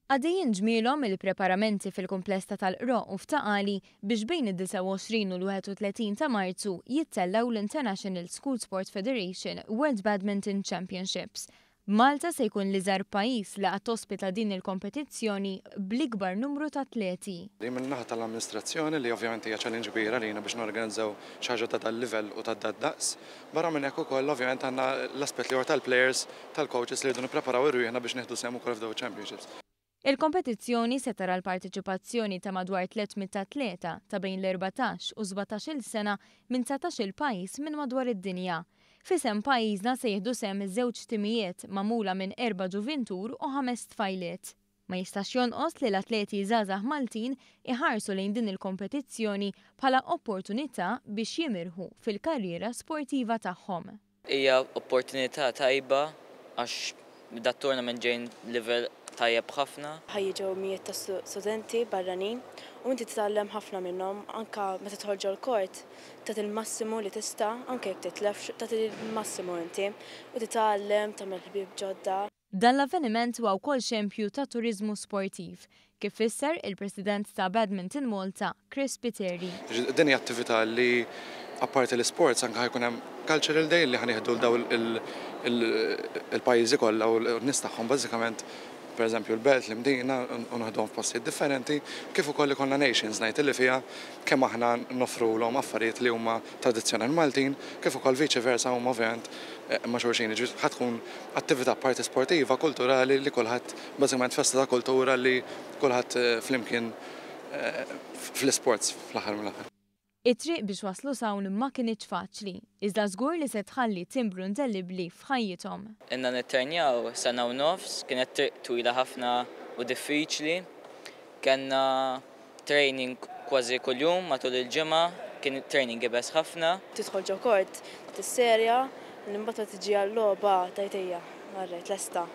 Għaddejjin ġmielhom il-preparamenti fil-kumpless ta' Tal-Qroq u f'Taqali biex bejn id-29 u l-31 ta' Marzu jittellaw l-International School Sport Federation World Badminton Championships. Malta se jkun l-iżgħar pajjiż li qatt tospita din il-kompetizzjoni bl-ikbar numru ta' atleti. Min-naħa tal-amministrazzjoni li ovvjament hija challenge kbira lina biex norganizzaw xi ħaġa ta' dal-livell u ta' daqs. Barra minn hekk ukoll ovvjament għandna l-aspett li tal-players, tal-coaches li rridu nippreparaw irwieħna biex nieħdu sehem ukoll f'dawn championships. Il-kompetizzjoni se tara l-partiċipazzjoni ta' madwar 300 atleta ta' bejn l-14 u 17-il sena minn 19-il pajjiż minn madwar id-dinja. Fisem pajjiżna se jieħdu sehem iż-żewġ timijiet magħmula minn 4 ġuventur u 5 tfajliet. Ma jistax jonqos li l-atleti żgħażagħ Maltin iħarsu lejn din il-kompetizzjoni bħala opportunità biex jimirħu fil-karriera sportiva tagħhom. Hija opportunità tajba għax dat-tournament ġejn livell tajjeb ħafna. Ħajjiġu mijiet ta' studenti barranin u inti titgħallem ħafna minnhom anke meta tħorġu l-kort tagħti il-massimu li tista' anke jekk titlef tagħti il-massimu inti u titgħallem tagħmel ħbieb ġodda. Dan l-avveniment huwa wkoll xempju ta' turiżmu sportiv, kif fisser il-President ta' Badminton Malta, Chris Piteri. Din hija attività li apparti l-sports anke ħajkun hemm cultural day li ħanieħdu daw il-pajjiżi kollha u n-nies tagħhom bażikament. Per eżempju l-belt li mdina u naħdhom f'postijiet differenti, kif ukoll ikollna nations night li fiha kemm aħna noffrulhom affarijiet li huma tradizzjonali Maltin, kif ukoll viċi versa huma ovvjament ma' xulxin. Ħadd tkun attività parti sportiva, kulturali li kulħadd bażikament festa ta' kultura li kulħadd flimkien fl-isports fl-aħħar mill-aħħar. It-triq biex waslu sawn ma kienx faċli, iżda żgur li se tħalli timbru indelibbli f'ħajjithom. Inna nitternjaw sena u nofs, kienet triq twila ħafna u diffiċli. Kenna training kważi kuljum matul il-ġimgħa, kien training ibes ħafna. Tidħol ġo kort, tisserja, l-imbagħad tiġi għall-logħba tajtejja, marret lesta.